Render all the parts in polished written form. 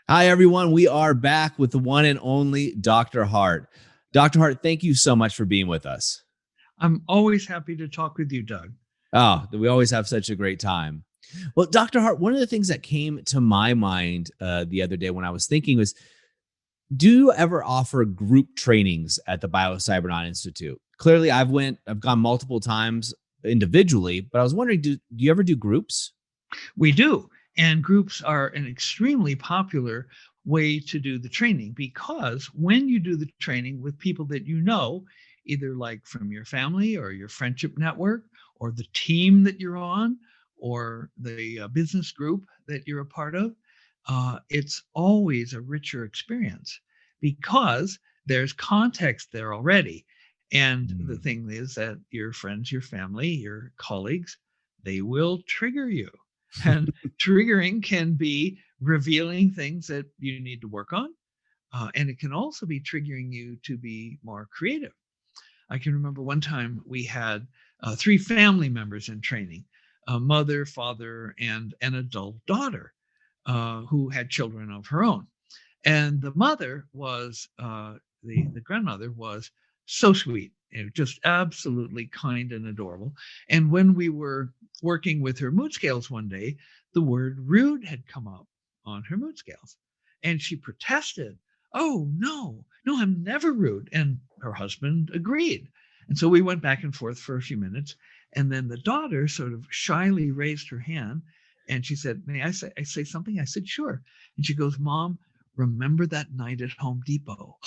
Hi, everyone. We are back with the one and only Dr. Hardt. Dr. Hardt, thank you so much for being with us. I'm always happy to talk with you, Doug. Oh, we always have such a great time. Well, Dr. Hardt, one of the things that came to my mind the other day when I was thinking was, do you ever offer group trainings at the Biocybernaut Institute? Clearly, I've gone multiple times individually, but I was wondering, do you ever do groups? We do. And groups are an extremely popular way to do the training because when you do the training with people that you know, either like from your family or your friendship network or the team that you're on or the business group that you're a part of, it's always a richer experience because there's context there already. And the Hmm. thing is that your friends, your family, your colleagues, they will trigger you. And triggering can be revealing things that you need to work on. And it can also be triggering you to be more creative. I can remember one time we had three family members in training, a mother, father, and an adult daughter who had children of her own. And the mother was, the grandmother was so sweet, just absolutely kind and adorable. And when we were working with her mood scales one day, the word rude had come up on her mood scales. And she protested, "Oh, no, no, I'm never rude." And her husband agreed. And so we went back and forth for a few minutes. And then the daughter sort of shyly raised her hand and she said, "May I say something?" I said, "Sure." And she goes, "Mom, remember that night at Home Depot?"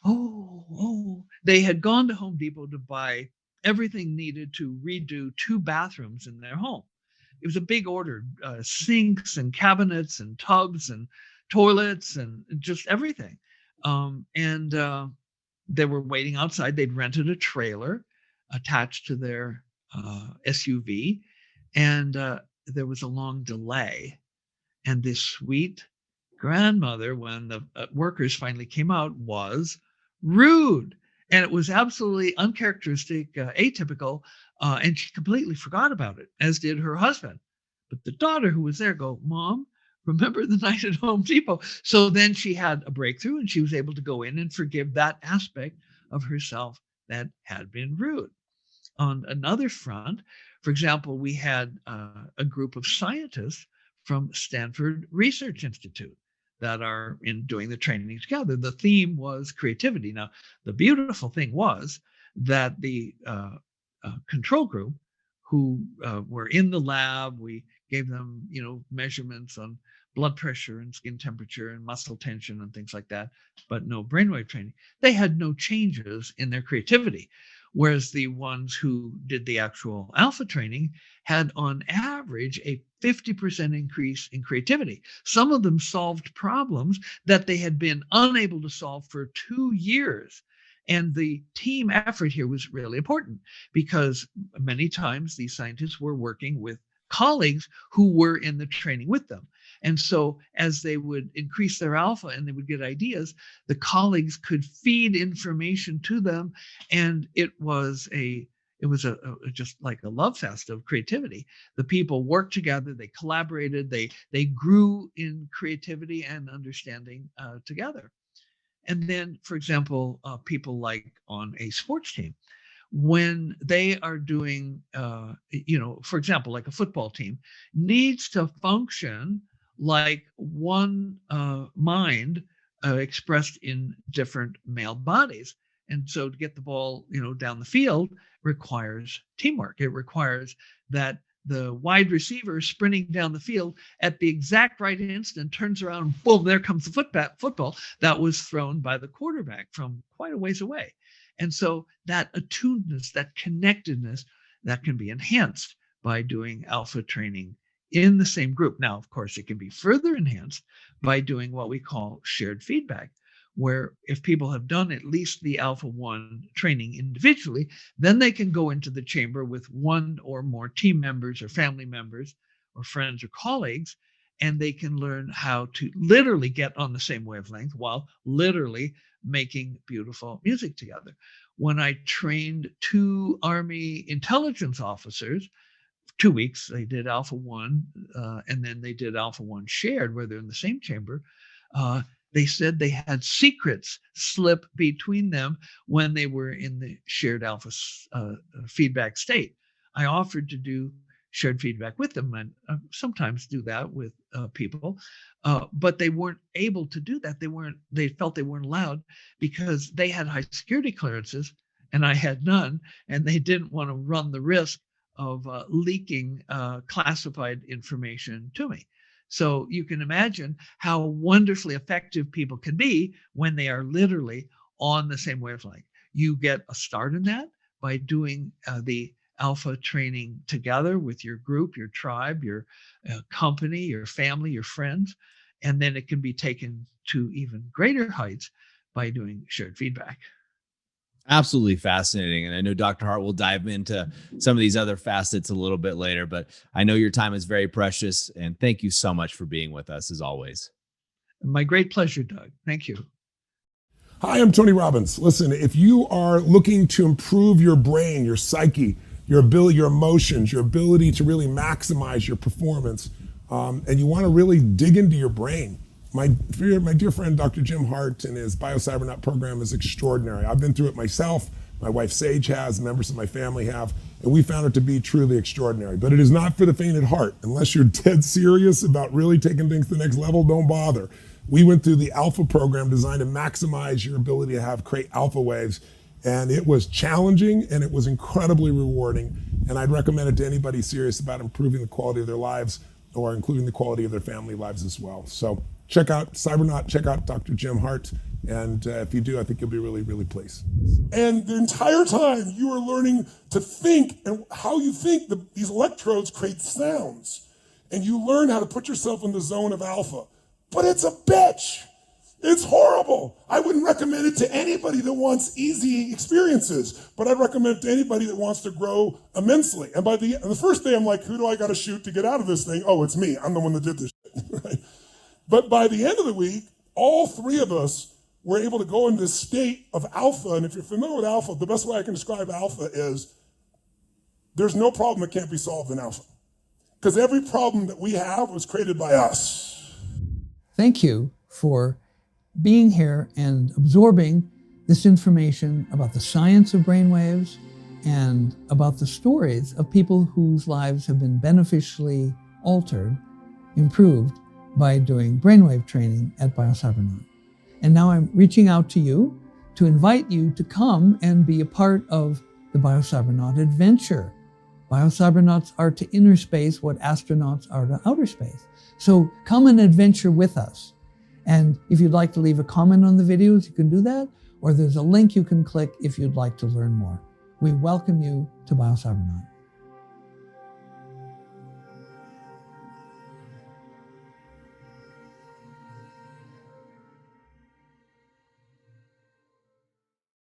Oh, they had gone to Home Depot to buy everything needed to redo two bathrooms in their home. It was a big order, sinks and cabinets and tubs and toilets and just everything. And they were waiting outside. They'd rented a trailer attached to their SUV, and there was a long delay. And this sweet grandmother, when the workers finally came out, was rude. And it was absolutely uncharacteristic, atypical, and she completely forgot about it, as did her husband. But the daughter who was there go, "Mom, remember the night at Home Depot?" So then she had a breakthrough and she was able to go in and forgive that aspect of herself that had been rude. On another front, for example, we had a group of scientists from Stanford Research Institute that are in doing the training together. The theme was creativity. Now, the beautiful thing was that the control group who were in the lab, we gave them, measurements on blood pressure and skin temperature and muscle tension and things like that, but no brainwave training. They had no changes in their creativity. Whereas the ones who did the actual alpha training had, on average, a 50% increase in creativity. Some of them solved problems that they had been unable to solve for 2 years. And the team effort here was really important because many times these scientists were working with colleagues who were in the training with them. And so, as they would increase their alpha and they would get ideas, the colleagues could feed information to them, and it was just like a love fest of creativity. The people worked together, they collaborated, they grew in creativity and understanding together. And then, for example, people like on a sports team, when they are doing, for example, like a football team needs to function like one mind expressed in different male bodies. And so to get the ball, down the field requires teamwork. It requires that the wide receiver sprinting down the field at the exact right instant turns around, boom, there comes the football that was thrown by the quarterback from quite a ways away. And so that attunedness, that connectedness, that can be enhanced by doing alpha training in the same group. Now, of course, it can be further enhanced by doing what we call shared feedback, where if people have done at least the Alpha 1 training individually, then they can go into the chamber with one or more team members or family members or friends or colleagues, and they can learn how to literally get on the same wavelength while literally making beautiful music together. When I trained two Army intelligence officers, 2 weeks, they did Alpha 1, and then they did Alpha 1 shared, where they're in the same chamber. They said they had secrets slip between them when they were in the shared alpha feedback state. I offered to do shared feedback with them, and sometimes do that with people, but they weren't able to do that. They felt they weren't allowed because they had high security clearances and I had none, and they didn't want to run the risk of leaking classified information to me. So you can imagine how wonderfully effective people can be when they are literally on the same wavelength. You get a start in that by doing the alpha training together with your group, your tribe, your company, your family, your friends, and then it can be taken to even greater heights by doing shared feedback. Absolutely fascinating. And I know Dr. Hardt will dive into some of these other facets a little bit later, but I know your time is very precious. And thank you so much for being with us as always. My great pleasure, Doug. Thank you. Hi, I'm Tony Robbins. Listen, if you are looking to improve your brain, your psyche, your ability, your emotions, your ability to really maximize your performance, and you want to really dig into your brain, my dear friend, Dr. Jim Hardt, and his Biocybernaut program is extraordinary. I've been through it myself. My wife, Sage, has. Members of my family have. And we found it to be truly extraordinary. But it is not for the faint at heart. Unless you're dead serious about really taking things to the next level, don't bother. We went through the Alpha program designed to maximize your ability to create alpha waves. And it was challenging, and it was incredibly rewarding. And I'd recommend it to anybody serious about improving the quality of their lives or including the quality of their family lives as well. So check out Cybernaut, check out Dr. Jim Hardt, and if you do, I think you'll be really, really pleased. And the entire time you are learning to think and how you think these electrodes create sounds, and you learn how to put yourself in the zone of alpha. But it's a bitch. It's horrible. I wouldn't recommend it to anybody that wants easy experiences, but I'd recommend it to anybody that wants to grow immensely. And by the first day, I'm like, who do I got to shoot to get out of this thing? Oh, it's me. I'm the one that did this shit. Right? But by the end of the week, all three of us were able to go into this state of alpha. And if you're familiar with alpha, the best way I can describe alpha is there's no problem that can't be solved in alpha. Because every problem that we have was created by us. Thank you for being here and absorbing this information about the science of brainwaves and about the stories of people whose lives have been beneficially altered, improved, by doing brainwave training at Biocybernaut. And now I'm reaching out to you to invite you to come and be a part of the Biocybernaut adventure. Biocybernauts are to inner space what astronauts are to outer space. So come and adventure with us. And if you'd like to leave a comment on the videos, you can do that, or there's a link you can click if you'd like to learn more. We welcome you to Biocybernaut.